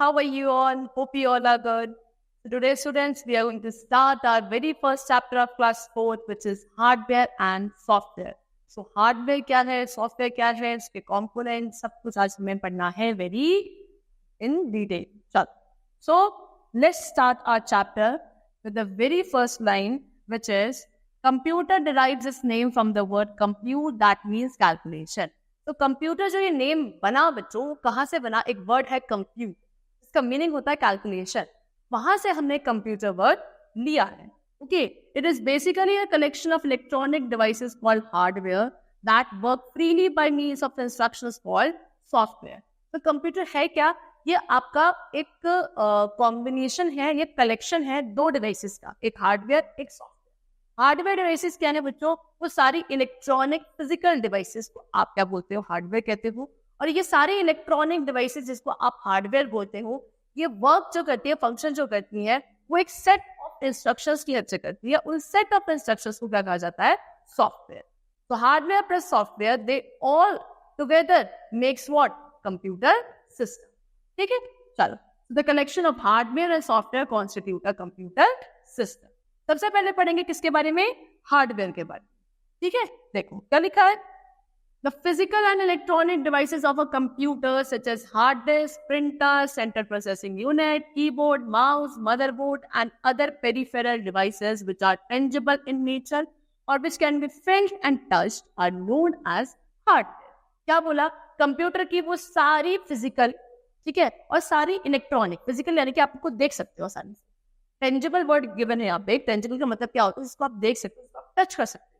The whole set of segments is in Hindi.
how are you all? Hope you all are good. So today, students, we are going to start our very first chapter of class 4, which is hardware and software. So hardware क्या है, software क्या है, इसके components, सब कुछ आज हमें पढ़ना है very in detail. चलो. So let's start our chapter with the very first line, which is computer derives its name from the word compute, that means calculation. तो कंप्यूटर जो ये नेम बना बच्चों, कहाँ से बना? एक वर्ड है कंप्यूट, इसका मीनिंग होता है कैलकुलेशन. वहां से हमने कंप्यूटर वर्ड लिया है. Okay, it is basically a collection of electronic devices called hardware that work freely by means of instructions called software. तो कंप्यूटर है क्या? ये आपका एक कॉम्बिनेशन है, ये कलेक्शन है दो डिवाइसेस का, एक हार्डवेयर एक सॉफ्टवेयर. हार्डवेयर डिवाइसेस क्या है बच्चों? वो सारी इलेक्ट्रॉनिक फिजिकल डिवाइसेस को आप क्या बोलते हो? हार्डवेयर कहते हो. और ये सारे इलेक्ट्रॉनिक डिवाइसेस जिसको आप हार्डवेयर बोलते हो, ये वर्क जो करती है, फंक्शन जो करती है, वो एक सेट ऑफ इंस्ट्रक्शंस की हेल्प से करती है. उन सेट ऑफ इंस्ट्रक्शंस को क्या कहा जाता है? सॉफ्टवेयर. तो hardware plus software, they all together makes what? Computer system. ठीक है, चलो. The collection of hardware and software constitute a computer system. सबसे पहले पढ़ेंगे किसके बारे में? हार्डवेयर के बारे में. ठीक है, देखो क्या लिखा है. The physical and electronic devices of a computer such as hard disk, printer, central processing unit, keyboard, mouse, motherboard and other peripheral devices which are tangible in nature or which can be felt and touched are known as hardware. क्या बोला? कंप्यूटर की वो सारी फिजिकल, ठीक है, और सारी इलेक्ट्रॉनिक. फिजिकल यानी कि आप उनको देख सकते हो आसानी से. टेंजिबल वर्ड गिवन है यहाँ पे. टेंजिबल का मतलब क्या होता है? जिसको आप देख सकते हो, आप टच कर सकते हो.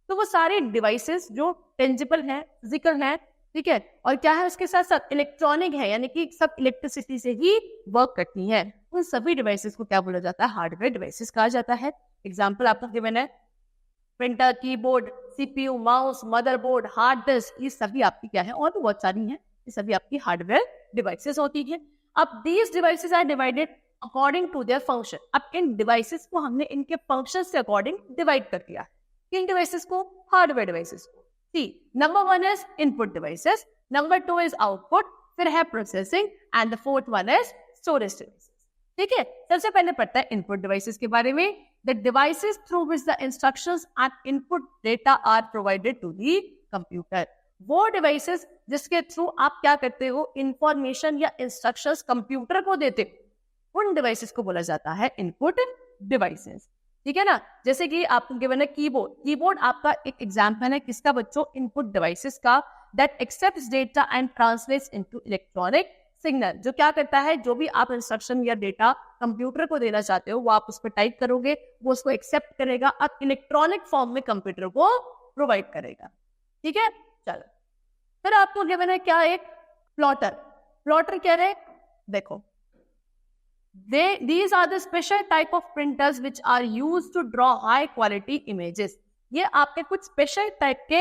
तो वो सारे डिवाइसेस जो टेंजिबल हैं, फिजिकल हैं, ठीक है, और क्या है उसके साथ साथ इलेक्ट्रॉनिक है, यानी कि सब इलेक्ट्रिसिटी से ही वर्क करती हैं. उन सभी डिवाइसेस को क्या बोला जाता है? हार्डवेयर डिवाइसेस कहा जाता है. एग्जांपल आपको गिवन है, printer, keyboard, CPU, mouse, motherboard, hard disk, ये सभी आपकी क्या है? और भी बहुत सारी हैं, ये सभी आपकी हार्डवेयर डिवाइसेस होती हैं. अब these devices are divided according to their function. अब इन डिवाइसेस को हमने इनके फंक्शन से अकॉर्डिंग डिवाइड कर दिया है. किन डिवाइसेस को? हार्डवेयर डिवाइसेस को. See, number 1 is input devices, number 2 is output, फिर है processing and the fourth one is storage devices. ठीक है, सबसे पहले पढ़ते हैं इनपुट डिवाइसेस के बारे में. The devices through which the instructions and input data are provided to the computer. वो डिवाइसेस जिसके थ्रू आप क्या करते हो? इंफॉर्मेशन या इंस्ट्रक्शंस कंप्यूटर को देते हो, उन डिवाइसेस को बोला जाता है इनपुट डिवाइसेस. ठीक है ना. जैसे कि आपको गिवन है कीबोर्ड. कीबोर्ड आपका एक एग्जांपल है किसका बच्चों? इनपुट डिवाइसेस का, that accepts data and translates into electronic signal. जो क्या करता है? जो भी आप इंस्ट्रक्शन या डेटा कंप्यूटर को देना चाहते हो, वो आप उस पर टाइप करोगे, वो उसको एक्सेप्ट करेगा और इलेक्ट्रॉनिक फॉर्म में कंप्यूटर को प्रोवाइड करेगा. ठीक है, चलो. फिर आपको गिवन है क्या? एक प्लॉटर. प्लॉटर क्या है? देखो, these are the special type of printers which are used to draw high quality images. ये आपके कुछ स्पेशल टाइप के.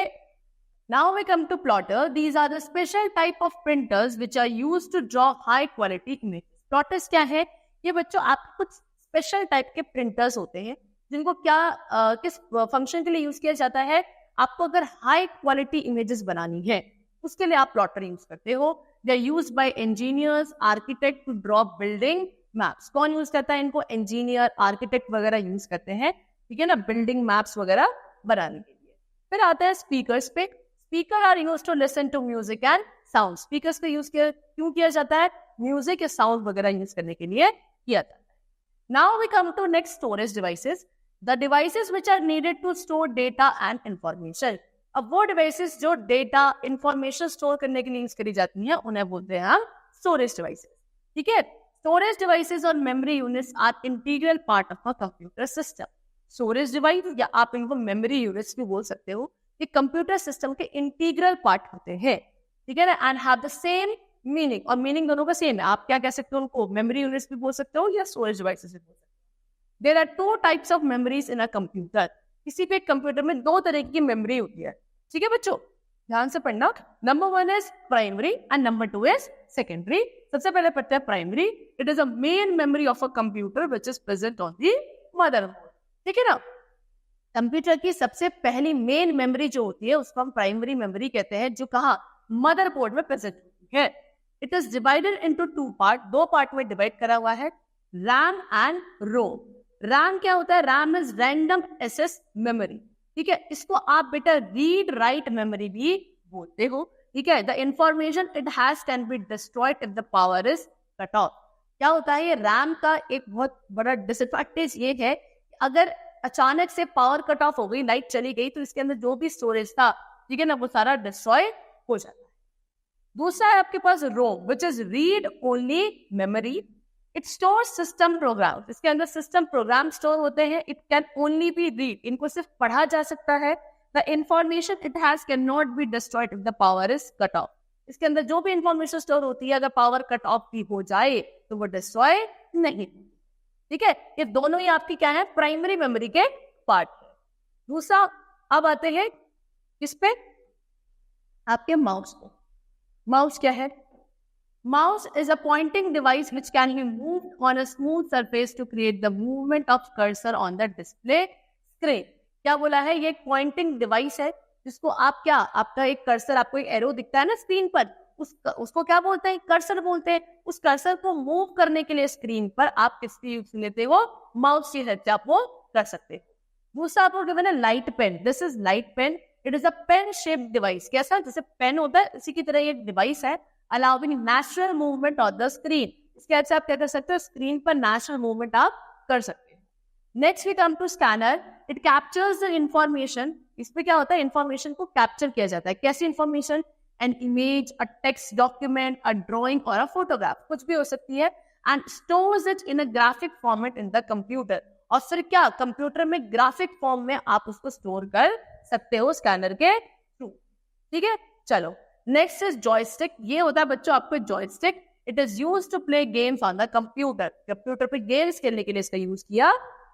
Now we come to plotter. These are the special type of printers which are used to draw high quality images. Plotters क्या है? ये बच्चों आपके कुछ स्पेशल टाइप के प्रिंटर्स होते हैं जिनको क्या किस फंक्शन के लिए यूज किया जाता है? आपको अगर हाई क्वालिटी इमेजेस बनानी है, उसके लिए आप प्लॉटर यूज करते हो. They are used by engineers, architects to draw building maps. कौन यूज करता है इनको? इंजीनियर, आर्किटेक्ट वगैरह यूज करते हैं, ठीक है ना, बिल्डिंग मैप्स वगैरह बनाने के लिए. फिर आता है स्पीकर्स पे. Speaker are used to listen to music and sound. Speakers का यूज क्यों किया जाता है? म्यूजिक या साउंड वगैरह यूज करने के लिए किया जाता है. Now we come to next, storage devices. The devices which are needed to store data and information. अब वो डिवाइसेस जो डेटा इंफॉर्मेशन स्टोर करने के लिए यूज करी जाती हैं, उन्हें बोलते हैं हम स्टोरेज डिवाइसेस. ठीक है. Storage devices और memory units are integral part of a computer system. Storage device या आप इनको memory units भी बोल सकते हो, ये कंप्यूटर सिस्टम के इंटीग्रल पार्ट होते हैं. ठीक है ना. and have the same meaning, और मीनिंग दोनों का सेम है. आप क्या कह सकते हो? उनको memory units भी बोल सकते हो या storage devices भी बोल सकते हो. There are two types of memories in a computer. किसी भी कंप्यूटर में दो तरह की मेमोरी होती है. ठीक है बच्चों, ध्यान से पढ़ना. Number 1 is primary and number 2 is secondary. सबसे पहले पढ़ते हैं primary. It is a main memory of a computer which is present on the motherboard. ठीक है ना. कंप्यूटर की सबसे पहली मेन मेमोरी जो होती है उसको हम प्राइमरी मेमोरी कहते हैं, जो कहाँ? मदरबोर्ड में प्रेजेंट होती है. It is divided into 2 part, 2 part में डिवाइड करा हुआ है, रैम एंड रोम। रैम क्या होता है? RAM is random access memory, ठीक है। इसको आप बेटा रीड राइट मेमोरी भी बोलते हो, ठीक है। The information it has can be destroyed if the power is cut of. क्या होता है? ये रैम का एक बहुत बड़ा डिसएडवांटेज ये है, अगर अचानक से पावर कट ऑफ हो गई, लाइट चली गई, तो इसके अंदर जो भी स्टोरेज था, ठीक है ना, वो सारा डिस्ट्रॉय हो जाता है। दूसरा है आपके पास ROM, which is read only memory. It store system program, इसके अंदर सिस्टम प्रोग्राम स्टोर होते हैं। It can only be read, इनको सिर्फ पढ़ा जा सकता है। The information it has can not be destroyed if the power is cut off. इसके अंदर जो भी इंफॉर्मेशन स्टोर होती है, अगर पावर कट ऑफ भी हो जाए तो वो डिस्ट्रॉय नहीं, ठीक है। ये दोनों ही आपकी क्या है? प्राइमरी मेमोरी के पार्ट है। दूसरा, अब आते हैं किस पे? आपके माउस को। माउस क्या है? Mouse is a pointing device which can be moved on a smooth surface to create the movement of cursor on the display screen. क्या बोला है? ये एक pointing device है जिसको आप क्या, आपका एक कर्सर, आपको एक एरो दिखता है ना स्क्रीन पर, उसको क्या बोलते हैं? कर्सर बोलते हैं। उस कर्सर को मूव करने के लिए स्क्रीन पर आप किसकी यूज लेते हो? माउस की हेल्प से आप वो कर सकते हो। दूसरा आपको गिवन है light pen. This is light pen. It is a pen shaped device. कैसा? जैसे पेन होता है, इसी की तरह एक डिवाइस है, allowing natural movement on the screen. इसके बाद से आप क्या कर सकते हो? स्क्रीन पर नेचुरल मूवमेंट आप कर सकते हो। Next we come to scanner. It captures the information. इसमें क्या होता है? इंफॉर्मेशन को कैप्चर किया जाता है। कैसी information? An image, a text document, a drawing और अ फोटोग्राफ, कुछ भी हो सकती है, and stores it in a graphic format in the computer. और फिर क्या, कंप्यूटर में ग्राफिक फॉर्म में आप उसको स्टोर कर सकते हो स्कैनर के थ्रू, ठीक है। चलो, नेक्स्ट इज जॉयस्टिक। ये होता है बच्चों आपको joystick. It is used to play games on the computer. Computer पे गेम्स खेलने के लिए इसका यूज किया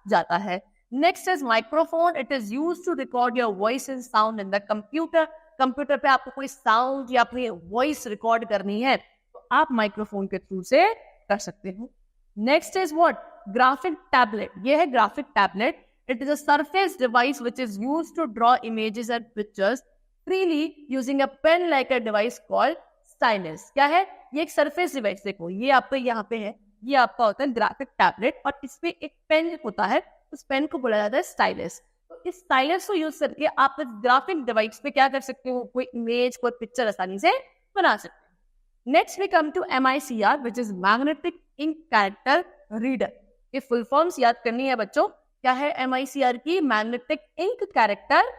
जाता है। Next is microphone. It is used to record your voice and sound in the computer. Computer पे आपको कोई साउंड या अपनी वॉइस रिकॉर्ड करनी है तो आप माइक्रोफोन के थ्रू से कर सकते हो। Next is what? Graphic tablet. ये है graphic tablet. It is a surface device which is used to draw images and pictures freely using a pen like a device called stylus। क्या है? ये एक सरफेस डिवाइस। देखो, ये आपका यहाँ पे है, ये आपका होता है ग्राफिक टैबलेट, और इसमें एक पेन होता है, उस पेन को बोला जाता है स्टाइलस। तो इस स्टाइलस को यूज करके आप इस ग्राफिक डिवाइस पे क्या कर सकते हो? कोई इमेज, कोई पिक्चर आसानी से बना सकते हो। Next we come to MICR, which is magnetic ink character reader. ये फुल फॉर्म्स याद करनी है बच्चों। क्या है MICR की? Magnetic ink character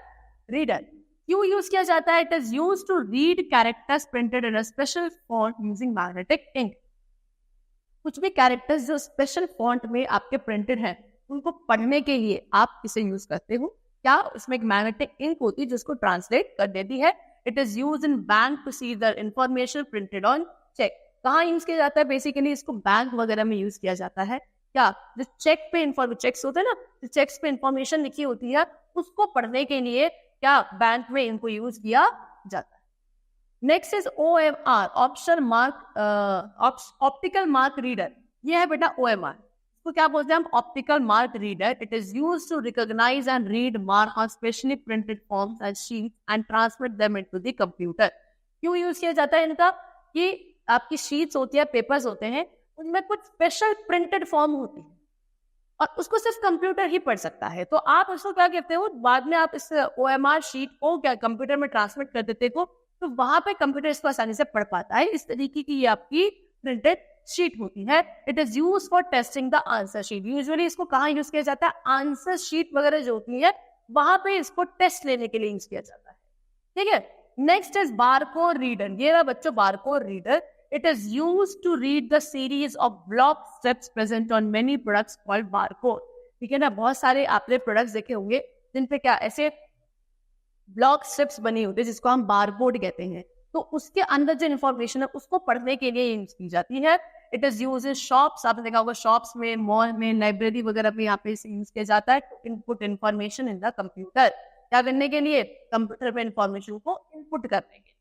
reader. क्यों यूज किया जाता है? It is use to read characters printed in a special font using magnetic ink. कुछ भी कैरेक्टर्स जो स्पेशल फॉन्ट में आपके प्रिंटेड हैं, उनको पढ़ने के लिए आप इसे यूज करते हो। क्या? इसमें एक मैग्नेटिक इंक होती है जिसको ट्रांसलेट कर देती है। It is use in bank to see the information printed on cheque. कहाँ यूज किया जाता है? बेसिकली इसको बैंक वगैरह में यूज किया जाता है। क्या? जो चेक पे चेक्स होते हैं ना, जो चेक्स पे इंफॉर्मेशन लिखी होती है, उसको पढ़ने के लिए क्या बैंक में इनको यूज किया जाता है। Next is OMR, optical mark reader. ये है बेटा OMR। इसको क्या बोलते हैं हम? Optical mark reader. It is used to recognise and read mark on specially printed forms and sheets and transmit them into the computer. क्यों यूज किया जाता है इनका? कि आपकी शीट्स होती है, पेपर्स होते हैं, उनमें कुछ स्पेशल प्रिंटेड फॉर्म होती है और उसको सिर्फ कंप्यूटर ही पढ़ सकता है। तो आप उसको क्या कहते हो? बाद में आप इस OMR शीट को क्या कंप्यूटर में ट्रांसमिट कर देते हो, तो वहां पे कंप्यूटर इसको आसानी से पढ़ पाता है। इस तरीके की ये आपकी प्रिंटेड शीट होती है। It is use for testing the answer sheet. Usually इसको कहाँ यूज किया जाता है? आंसर शीट वगैरह जो होती है वहां पे इसको टेस्ट लेने के लिए यूज किया जाता है, ठीक है। Next is barcode reader. ये रहा बच्चों barcode reader. It is used to read the series of block strips present on many products called barcode। ठीक है ना, बहुत सारे आपने प्रोडक्ट्स देखे होंगे जिन पे क्या ऐसे ब्लॉक स्ट्रिप्स बनी होती है जिसको हम बारकोड कहते हैं। तो उसके अंदर जो इन्फॉर्मेशन है उसको पढ़ने के लिए यूज की जाती है। It is use in shops. आपने देखा होगा शॉप्स में, मॉल में, लाइब्रेरी वगैरह में यहाँ पे इसे यूज किया जाता है to input information in the computer. क्या करने के लिए? कंप्यूटर में इन्फॉर्मेशन को इनपुट करने के लिए।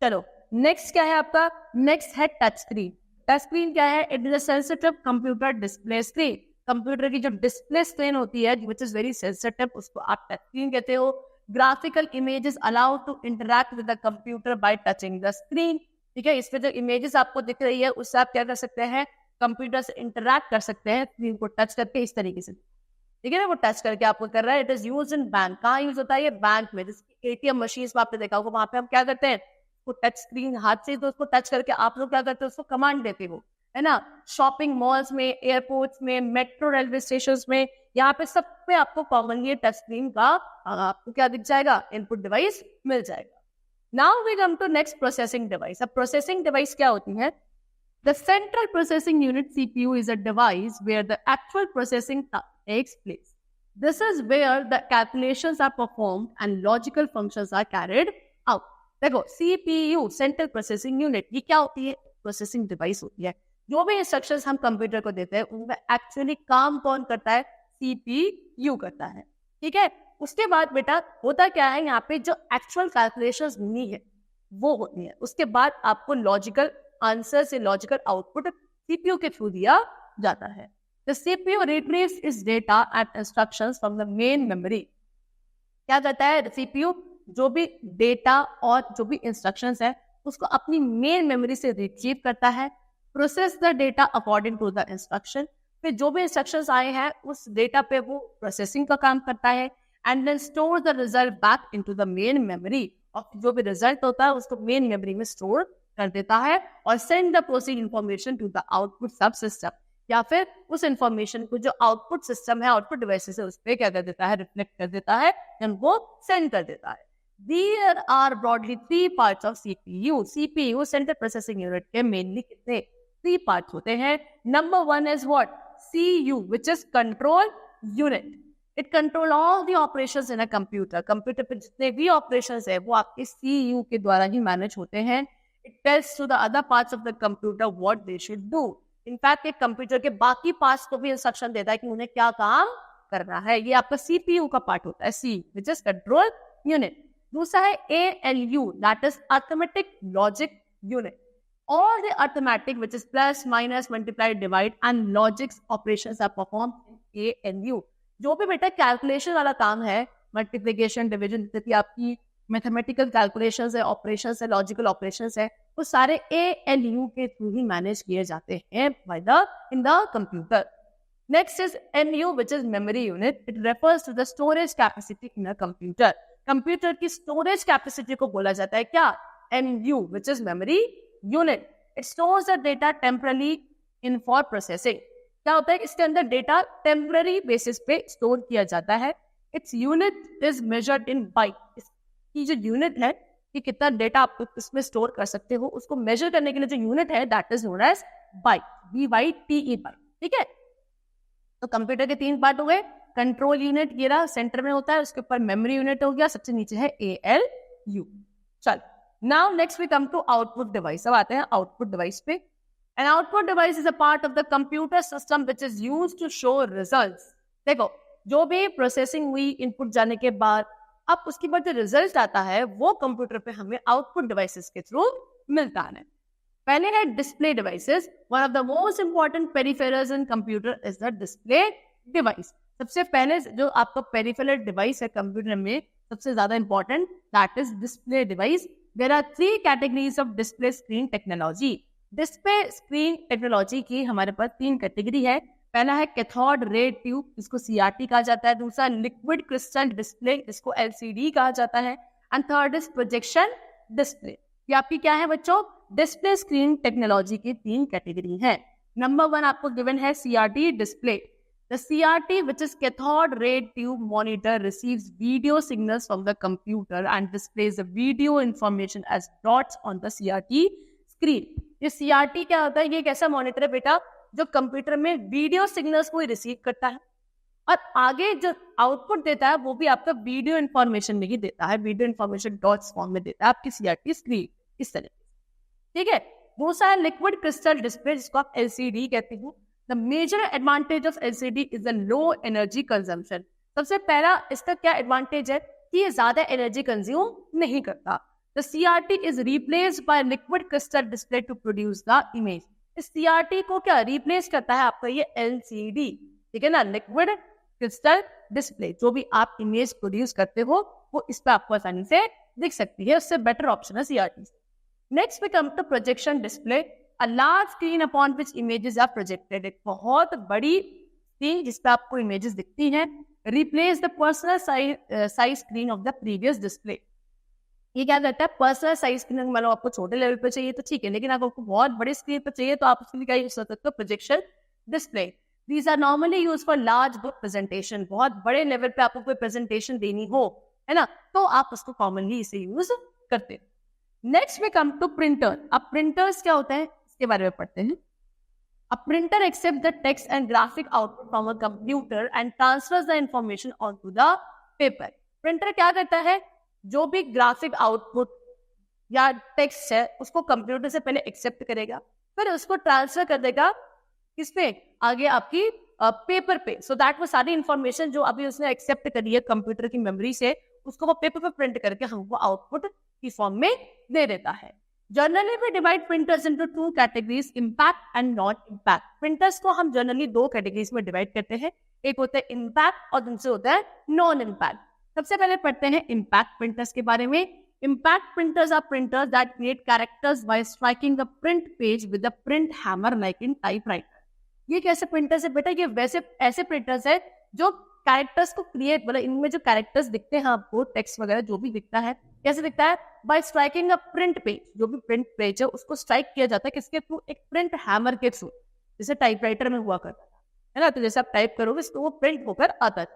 चलो, नेक्स्ट क्या है आपका? नेक्स्ट है टच स्क्रीन। टच स्क्रीन क्या है? It is a sensitive computer display screen. Computer की जो डिस्प्ले स्क्रीन होती है विच इज वेरी सेंसिटिव, उसको आप टच स्क्रीन कहते हो। Graphical images allow to interact with the computer by touching the screen. ठीक है, इसमें जो इमेजेस आपको दिख रही है उससे आप क्या कर सकते हैं, कंप्यूटर से इंटरैक्ट कर सकते हैं स्क्रीन को टच करके इस तरीके से, ठीक है ना, वो टच करके आपको कर रहा है। It is use in bank, कहाँ यूज होता है ये, बैंक में। जैसे एटीएम मशीन में आपने देखा होगा, वहां पे हम क्या करते हैं, उसको टच स्क्रीन हाथ से, तो उसको टच करके आप लोग क्या करते हो, उसको कमांड देते हो, है ना। शॉपिंग मॉल्स में, एयरपोर्ट्स में, मेट्रो रेलवे स्टेशन में, यहाँ पे सब पे आपको कॉमनली टच स्क्रीन का आपको क्या दिख जाएगा, इनपुट डिवाइस मिल जाएगा। Now we come to next, processing device. अब प्रोसेसिंग डिवाइस क्या होती है? The central processing unit CPU is a device where the actual processing takes place. This is where the calculations are performed and logical functions are carried out. देखो, CPU Central Processing Unit ये क्या होती है? प्रोसेसिंग डिवाइस होती है। जो भी इंस्ट्रक्शंस हम कंप्यूटर को देते हैं उनमें एक्चुअली काम कौन करता है? CPU करता है, ठीक है। उसके बाद बेटा होता क्या है, यहाँ पे जो एक्चुअल कैलकुलेशंस होनी है वो होती है। उसके बाद आपको लॉजिकल आंसर से लॉजिकल आउटपुट सीपीयू के थ्रू दिया जाता है। The CPU retrieves it's data and instructions from the main memory. क्या करता है सीपीयू? जो भी डेटा और जो भी इंस्ट्रक्शंस है उसको अपनी मेन मेमोरी से रिट्रीव करता है, process the data according to the instruction. फिर जो भी इंस्ट्रक्शंस आए हैं उस डेटा पे वो प्रोसेसिंग का काम करता है, and then store the result back into the main memory. और जो भी रिजल्ट होता है उसको मेन मेमोरी में स्टोर कर देता है और send the proceed information to the output subsystem, या फिर उस इंफॉर्मेशन को जो आउटपुट सिस्टम है, आउटपुट डिवाइसेस है, उस पर क्या कर देता है, रिफ्लेक्ट कर देता है, उनको सेंड कर देता है। There are broadly 3 parts of CPU. CPU central processing unit के मेनली कितने 3 पार्ट्स होते हैं। Number 1 is what? CU, which is control unit. It control all the operations in a computer. Computer पे जितने भी operations है वो आपके CU के द्वारा ही मैनेज होते हैं। It tells to the other parts of the computer what they should do. In fact, एक कंप्यूटर के बाकी पार्ट्स को भी इंस्ट्रक्शन देता है कि उन्हें क्या काम करना है। ये आपका CPU का पार्ट होता है, C, which is control unit. दूसरा है ALU, that is arithmetic logic unit. All the arithmetic, which is plus, minus, multiply, divide and logics operations are performed in ALU. जो भी बेटा कैलकुलेशन वाला काम है, मल्टीप्लिकेशन, डिवीजन, जितनी आपकी मैथमेटिकल कैलकुलेशंस है, ऑपरेशंस है, लॉजिकल ऑपरेशंस है, वो सारे ALU के थ्रू ही मैनेज किए जाते हैं इन the computer. Next is MU, which is memory unit. It refers to the storage capacity in a computer. Computer की स्टोरेज कैपेसिटी को बोला जाता है क्या? MU, which is memory unit. It stores the data temporarily in for processing. क्या होता है? इसके अंदर डेटा टेम्पररी बेसिस पे स्टोर किया जाता है। Its unit is measured in byte. इसकी जो यूनिट है कि कितना डेटा आप इसमें स्टोर कर सकते हो, उसको मेजर करने के लिए जो यूनिट है that is known as byte, BYTE byte, ठीक है। तो कंप्यूटर के 3 पार्ट हो गए। कंट्रोल यूनिट ये रहा, सेंटर में होता है, उसके ऊपर मेमोरी यूनिट हो गया, सबसे नीचे है ALU। चल, now next we come to output device. अब आते हैं आउटपुट डिवाइस पे। An output device is a part of the computer system which is used to show results. देखो, जो भी प्रोसेसिंग हुई इनपुट जाने के बाद, अब उसके बाद जो रिजल्ट आता है वो कंप्यूटर पे हमें आउटपुट डिवाइसेस के थ्रू मिलता है। पहले है display devices. One of the most important peripherals in computer is the display device. सबसे पहले जो आपका पेरिफेरल डिवाइस है कंप्यूटर में सबसे ज्यादा important, that is display device. There are 3 categories of display screen technology. Display screen technology की हमारे पास 3 कैटेगरी है। पहला है कैथोड रे ट्यूब, जिसको CRT कहा जाता है। दूसरा लिक्विड क्रिस्टल डिस्प्ले, जिसको LCD कहा जाता है। And third is projection display. ये आपकी क्या है बच्चों? डिस्प्ले स्क्रीन टेक्नोलॉजी की 3 कैटेगरी है। नंबर 1 आपको गिवन है CRT display. The CRT, which is cathode ray tube monitor, receives video signals from the computer and displays the video information as dots on the CRT screen. ये CRT क्या होता है? ये एक ऐसा मॉनिटर है बेटा जो कंप्यूटर में वीडियो सिग्नल्स को रिसीव करता है और आगे जो आउटपुट देता है वो भी आपका वीडियो इंफॉर्मेशन में ही देता है, वीडियो इंफॉर्मेशन डॉट्स फॉर्म में देता है आपकी CRT स्क्रीन, इस तरह, ठीक है। दूसरा है लिक्विड क्रिस्टल डिस्प्ले, जिसको आप LCD कहते हो। The major advantage of LCD is the low energy consumption. सबसे पहला इसका क्या एडवांटेज है कि ये ज्यादा एनर्जी कंज्यूम नहीं करता। The CRT is replaced by liquid crystal display to produce the image. इस CRT को क्या रिप्लेस करता है आपका ये LCD, ठीक है ना, लिक्विड क्रिस्टल डिस्प्ले। जो भी आप इमेज प्रोड्यूस करते हो वो इस पे आपको आसानी से दिख सकती है, उससे बेटर ऑप्शन है CRT। Next we come to projection display, a large screen upon which images are projected, एक बहुत बड़ी स्क्रीन जिस पे आपको इमेजेस दिखती हैं. Replace the personal size screen of the previous display. ये क्या करता है, पर्सनल साइज स्क्रीन मतलब आपको छोटे लेवल पे चाहिए तो ठीक है, लेकिन अगर आपको बहुत बड़ी स्क्रीन पे चाहिए तो आप उसके लिए क्या यूज कर सकते हो, projection display. These are normally use for large book presentation, बहुत बड़े लेवल पे आपको कोई प्रेजेंटेशन देनी हो, है ना, तो आप उसको कॉमनली इसे यूज करते हैं. नेक्स्ट में कम टू प्रिंटर. अब प्रिंटर्स क्या होता है इसके बारे में पढ़ते हैं. A printer accepts the text and graphic output from a computer and transfers the information onto the paper. Printer क्या करता है, जो भी ग्राफिक आउटपुट या टेक्स्ट है उसको कंप्यूटर से पहले एक्सेप्ट करेगा, फिर उसको ट्रांसफर कर देगा किस पे, आगे आपकी पेपर पे. सो दैट वो सारी इंफॉर्मेशन जो अभी उसने एक्सेप्ट करी है कंप्यूटर की मेमोरी से, उसको वो पेपर पे प्रिंट करके हमको आउटपुट की फॉर्म में दे देता है. Generally we divide printers into two categories, impact and non impact. Printers को हम जनरली दो कैटेगरीज में डिवाइड करते हैं, एक होता है इम्पैक्ट और दूसरे होता है नॉन इम्पैक्ट. सबसे पहले पढ़ते हैं इम्पैक्ट प्रिंटर्स के बारे में. Impact printers are printers that create characters by striking the print page with the print hammer like in typewriter. ये कैसे प्रिंटर्स है बेटा, ये वैसे ऐसे प्रिंटर्स है जो कैरेक्टर्स को क्रिएट, मतलब इनमें जो कैरेक्टर्स दिखते हैं आपको, टेक्स्ट वगैरह जो भी दिखता है, कैसे दिखता है, bye striking a print page. जो भी प्रिंट पेज है उसको स्ट्राइक किया जाता है किसके थ्रू, एक प्रिंट हैमर के थ्रू, जैसे टाइपराइटर में हुआ करता था, है ना. तो जैसे आप टाइप करोगे तो वो प्रिंट होकर आता है.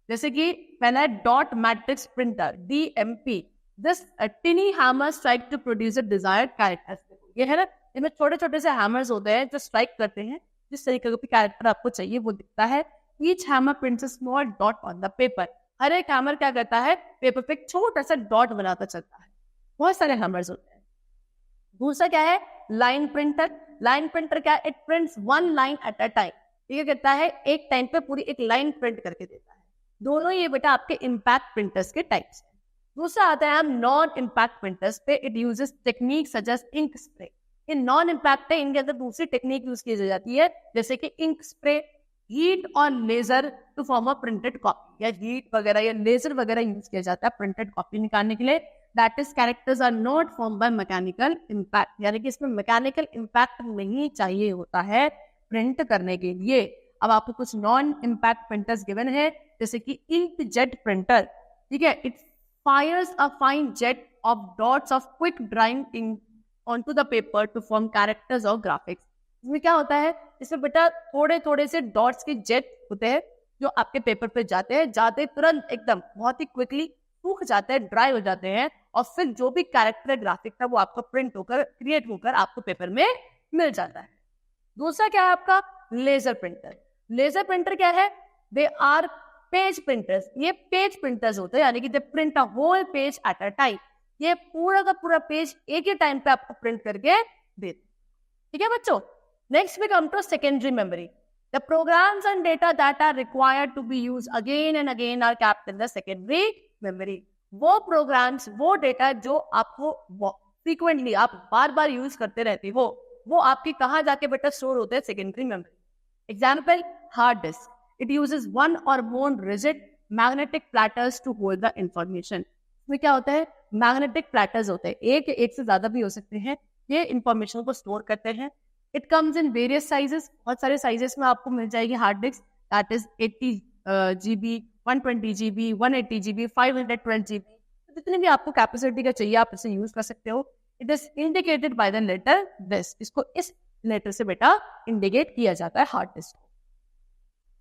जैसे कि पहला है dot matrix printer, DMP. This tiny hammer strike to produce a desired characters. ये है ना, इनमें छोटे छोटे से हैमर्स होते हैं जो स्ट्राइक करते हैं, जिस तरीके का कैरेक्टर आपको चाहिए वो दिखता है. Each hammer prints a small dot on the paper. हर एक हैमर क्या करता है, पेपर पे एक छोटा सा डॉट बनाता चलता है. बहुत सारे हैमर्स होते हैं. दूसरा क्या है, लाइन प्रिंटर. लाइन प्रिंटर क्या है, it prints one line at a time. ये कहता है एक टाइम पे पूरी एक लाइन प्रिंट करके देता है. दोनों ये बेटा आपके इम्पैक्ट प्रिंटर्स के टाइप्स हैं. दूसरा आता है हम नॉन इम्पैक्ट प्रिंटर्स पे. It uses technique such as ink spray. ये नॉन इम्पैक्ट है, इनके अंदर दूसरी टेक्निक यूज की जाती है, जैसे कि इंक स्प्रे, हीट और laser to form a printed copy. या हीट वगैरह या लेजर वगैरह यूज किया जाता है प्रिंटेड कॉपी निकालने के लिए. That is characters are not form by mechanical impact, यानी कि इसमें मैकेनिकल इम्पैक्ट नहीं चाहिए होता है प्रिंट करने के लिए. अब आपको कुछ नॉन इम्पैक्ट प्रिंटर्स गिवन है, जैसे कि इंक जेट प्रिंटर. ठीक है, it fires a fine jet of dots of quick drying ink onto the paper to form characters or graphics. इसमें क्या होता है, इसमें बेटा थोड़े थोड़े से डॉट्स के जेट होते हैं जो आपके पेपर पे जाते हैं, जाते तुरंत एकदम बहुत ही क्विकली सूख जाते हैं, ड्राई हो जाते हैं, और फिर जो भी कैरेक्टर ग्राफिक था वो आपका प्रिंट होकर, क्रिएट होकर आपको पेपर में मिल जाता है. दूसरा क्या है आपका, लेजर प्रिंटर. लेजर प्रिंटर क्या है, दे आर पेज प्रिंटर्स. ये पेज प्रिंटर्स होते हैं, यानी कि they print a whole page at a time. ये पूरा का पूरा पेज एक ही टाइम पे आपको प्रिंट करके दे. ठीक है बच्चों. Next we come to secondary memory. The programs and data that are required to be used again and again are kept in the secondary memory. वो प्रोग्राम्स, वो डेटा जो आपको फ्रीक्वेंटली आप बार बार यूज करते रहते हो, वो आपकी कहाँ जाके बेटा स्टोर होते हैं, secondary memory. Example, hard disk. It uses one or more rigid magnetic platters to hold the information. इसमें क्या होता है, मैग्नेटिक प्लैटर्स होते हैं, एक से ज्यादा भी हो सकते हैं, ये इंफॉर्मेशन को स्टोर करते हैं. It comes in various sizes. बहुत सारे साइजेस में आपको मिल जाएगी hard disk. That is 80 GB, 120 GB, 180 GB, 512 GB. जितनी भी आपको कैपेसिटी का चाहिए आप इसे यूज कर सकते हो. It is indicated by the letter this. इसको इस लेटर से बेटा इंडिकेट किया जाता है हार्ड डिस्क.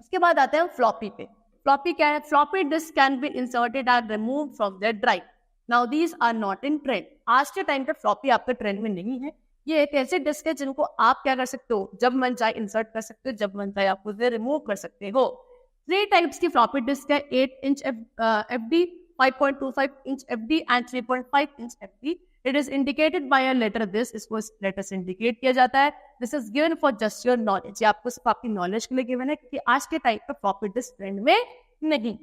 उसके बाद आते हैं फ्लॉपी पे. फ्लॉपी क्या है, floppy disk can be inserted and removed from their drive. Now these are not in trend. आज के टाइम पे फ्लॉपी आपके ट्रेंड में नहीं है. ये एक ऐसे डिस्क है जिनको आप क्या कर सकते हो, जब मन चाहे इंसर्ट कर सकते हो, जब मन चाहे आप उसे रिमूव कर सकते हो. 3 टाइप्स की फ्लॉपी डिस्क है, 8 inch FD, 5.25 inch FD and 3.5 inch FD. It is indicated by a letter this. इसको इस लेटर से इंडिकेट किया जाता है. This is given for just your knowledge. ये आपको सिर्फ आपकी नॉलेज के लिए गिवन है, क्योंकि आज के टाइम पे फ्लॉपी डिस्क ट्रेंड में नहीं.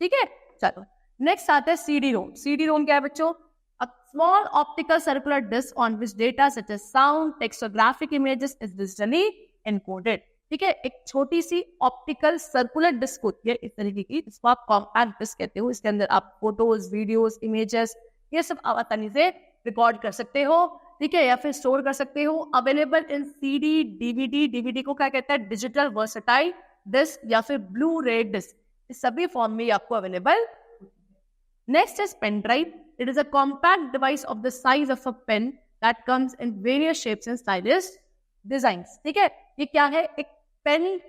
ठीक है, चलो नेक्स्ट आता है CD-ROM. CD-ROM क्या है बच्चों, a small optical circular disk on which data such as sound, text or graphic images is digitally encoded. ठीक है, एक छोटी सी ऑप्टिकल सर्कुलर डिस्क होती है इस तरीके की, इसको आप कॉम्पैक्ट डिस्क कहते हो. इसके अंदर आप फोटोज, वीडियोस, इमेजेस, ये सब आसानी से रिकॉर्ड कर सकते हो, ठीक है, या फिर स्टोर कर सकते हो। Available in CD, DVD, DVD को क्या कहता है, डिजिटल वर्सेटाइल डिस्क या फिर ब्लू रे डिस्क, इस सभी फॉर्म में आपको available. Next is pen drive. It is a compact device of the size of a pen that comes in various shapes and stylish designs, ठीक है। ये क्या है, एक पेन,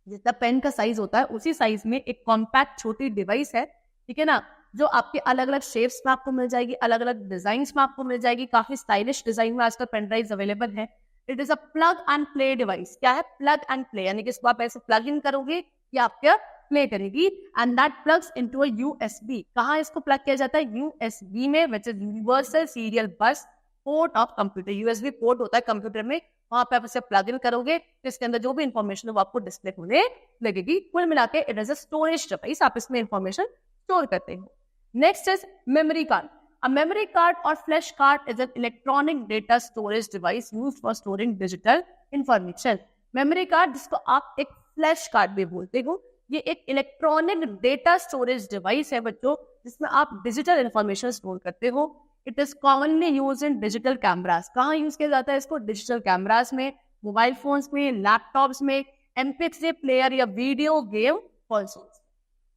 जितना पेन का साइज होता है उसी साइज में एक कॉम्पैक्ट छोटी डिवाइस है, ठीक है ना, जो आपके अलग अलग शेप्स में आपको मिल जाएगी, अलग अलग डिजाइन में आपको मिल जाएगी, काफी स्टाइलिश डिजाइन में आजकल पेन ड्राइव अवेलेबल है। It is a plug and play device. क्या है, प्लग एंड प्ले, यानी कि इसको आप ऐसे प्लग इन करोगे या आपके प्ले करेगी, and that plugs into a USB। कहाँ इसको प्लग किया जाता है, USB में, which is universal serial bus port of computer. USB port होता है कंप्यूटर में, वहां पे आप इसे प्लग इन करोगे तो इसके अंदर जो भी इंफॉर्मेशन है वो आपको डिस्प्ले होने लगेगी। कुल मिला के it is a storage device, आप इसमें इंफॉर्मेशन स्टोर करते हो। Next is memory card. A memory card or flash card is an electronic data storage device used for storing digital information. Memory card, जिसको आप एक फ्लैश कार्ड भी बोलते हो, ये एक इलेक्ट्रॉनिक डेटा स्टोरेज डिवाइस है बच्चों, जिसमें आप डिजिटल इंफॉर्मेशन स्टोर करते हो। It is commonly use in digital cameras. कहाँ यूज किया जाता है इसको, डिजिटल कैमरास में, मोबाइल फोन्स में, लैपटॉप्स में, MP3 प्लेयर या वीडियो गेम कंसोल्स,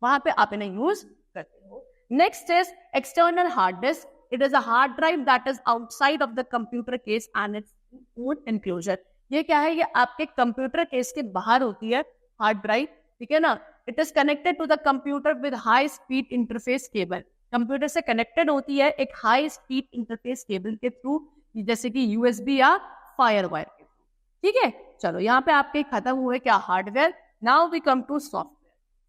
वहां पे आप इन्हें यूज करते हो। Next is external hard disk. It is a hard drive that is outside of the computer case and its own enclosure. ये क्या है, ये आपके कंप्यूटर केस के बाहर होती है हार्ड ड्राइव, ठीक है ना। It is connected to the computer with high speed interface cable. Computer से कनेक्टेड होती है एक हाई स्पीड इंटरफेस केबल के थ्रू, जैसे कि USB या फायर वायर के थ्रू, ठीक है। चलो यहाँ पे आपके खत्म हुए क्या, hardware. Now we come to software.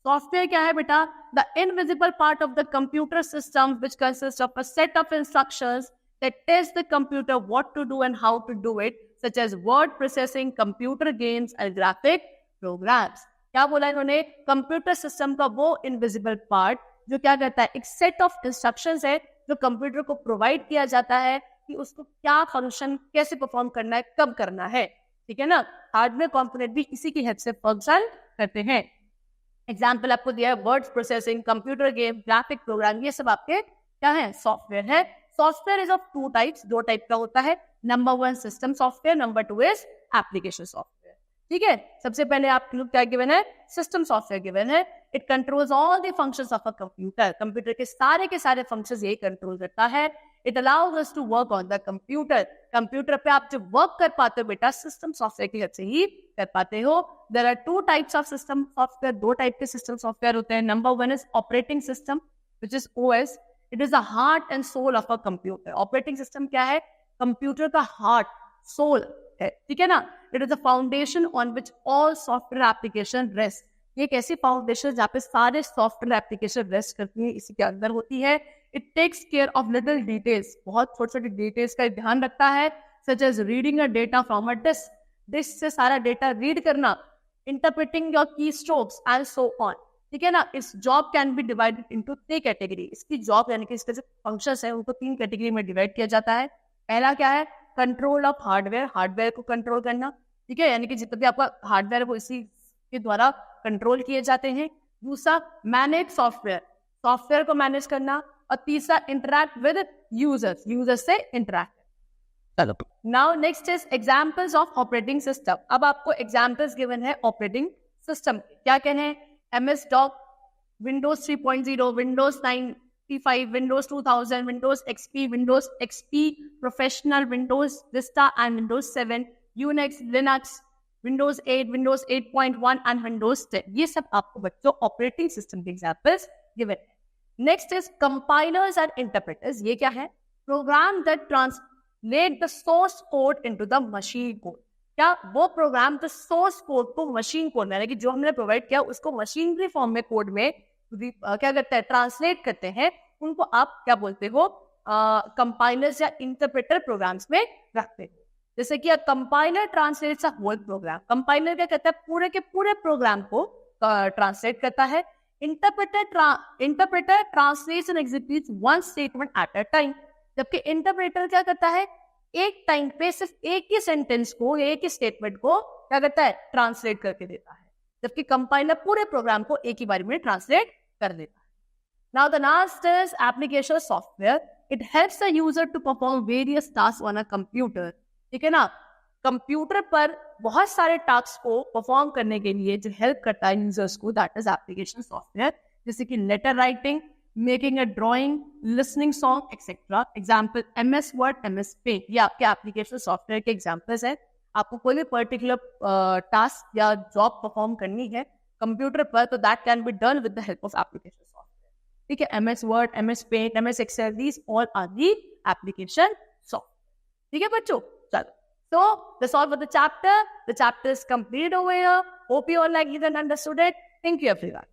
Software क्या है बेटा, the invisible part of the computer system which consist of a set of instructions that tells the computer what to do and how to do it, such as word processing, computer games and graphic programs. क्या बोला इन्होंने, कंप्यूटर सिस्टम का वो इनविजिबल पार्ट जो क्या कहता है, एक सेट ऑफ इंस्ट्रक्शंस है जो कंप्यूटर को प्रोवाइड किया जाता है कि उसको क्या फंक्शन कैसे परफॉर्म करना है, कब करना है, ठीक है ना। हार्डवेयर कंपोनेंट भी इसी की हेल्प से फंक्शन करते हैं। एग्जाम्पल आपको दिया है, word processing, computer game, graphic program, ये सब आपके क्या है, सॉफ्टवेयर है। Software is of two types, दो टाइप का होता है। Number 1 system software, number 2 is application software, ठीक है। सबसे पहले आप क्या गिवन है, सिस्टम सॉफ्टवेयर गिवन है। It controls all the functions of a computer. Computer के सारे फंक्शंस यही कंट्रोल करता है। It allows us to work on the computer. Computer पे आप जब वर्क कर पाते हो बेटा, सिस्टम सॉफ्टवेयर की हेल्प से ही कर पाते हो। There are two types of system software, दो टाइप के सिस्टम सॉफ्टवेयर होते हैं। Number 1 is operating system which is OS। It is the heart and soul of a computer. Operating system क्या है, कंप्यूटर का हार्ट, सोल है, ठीक है ना। It is the foundation on which all software application rest. ये एक ऐसी फाउंडेशन जहाँ पे सारे सॉफ्टवेयर एप्लीकेशन रेस्ट करती है, इसी के अंदर होती है। It takes care of little details, बहुत छोटे छोटे डिटेल्स का ध्यान रखता है, such as reading a data from a disk, disk से सारा डेटा रीड करना, interpreting your key strokes and so on, ठीक है ना। इस job can be divided into 3 category. इसकी जॉब यानी कि इसके जो फंक्शंस है उनको 3 कैटेगरी में डिवाइड किया जाता है। पहला क्या है, कंट्रोल ऑफ हार्डवेयर, हार्डवेयर को कंट्रोल करना, ठीक है, यानी कि जितना भी आपका हार्डवेयर है वो इसी के द्वारा कंट्रोल किए जाते हैं। दूसरा मैनेज सॉफ्टवेयर, सॉफ्टवेयर को मैनेज करना। और तीसरा इंटरैक्ट विद यूजर्स, यूजर्स से इंटरैक्ट। चलो now next is examples of operating system. अब आपको एग्जांपल्स गिवन है ऑपरेटिंग सिस्टम, क्या कहने हैं, MS-DOS, Windows 3.0, Windows 95, Windows 2000, Windows XP, Windows XP Professional, Windows Vista and Windows 7, Unix, Linux, Windows 8, Windows 8.1 and Windows 10। ये सब आपको बच्चों ऑपरेटिंग सिस्टम के एग्जांपल्स गिवन है। Next is compilers and interpreters. ये क्या है, program that translate the source code into the machine code. क्या वो प्रोग्राम जो सोर्स कोड को मशीन कोड में, यानी कि जो हमने प्रोवाइड किया उसको मशीनरी फॉर्म में कोड में क्या करते हैं, ट्रांसलेट करते हैं, उनको आप क्या बोलते हो, कंपाइलर्स या इंटरप्रेटर प्रोग्राम्स में रखते हो। जैसे कि compiler translates a whole program. Compiler क्या करता है, पूरे के पूरे प्रोग्राम को ट्रांसलेट करता है। Interpreter translates and executes one statement at a time. जबकि इंटरप्रेटर क्या करता है, एक टाइम पे सिर्फ एक ही सेंटेंस को, एक ही स्टेटमेंट को क्या करता है, ट्रांसलेट करके देता है। जबकि कंपाइलर पूरे प्रोग्राम को एक ही बार में ट्रांसलेट कर देता है। Now the last is application software. It helps the user to perform various task on a computer. ठीक है ना, कंप्यूटर पर बहुत सारे टास्क को परफॉर्म करने के लिए जो हेल्प करता है यूजर्स को, दैट इज एप्लीकेशन सॉफ्टवेयर। जैसे कि letter writing, making a drawing, listening song etcetera. Example MS word, MS paint, ये आपके एप्लीकेशन सॉफ्टवेयर के एग्जाम्पल्स हैं। आपको कोई भी पर्टिकुलर टास्क या जॉब परफॉर्म करनी है कंप्यूटर पर, तो that can be done with the help of application software. ठीक है, MS word, MS paint, MS excel, these all are the application software. ठीक है बच्चों, चलो, so that's all for the chapter. The chapter is completed over here. Hope you all like it and understood it. Thank you everyone.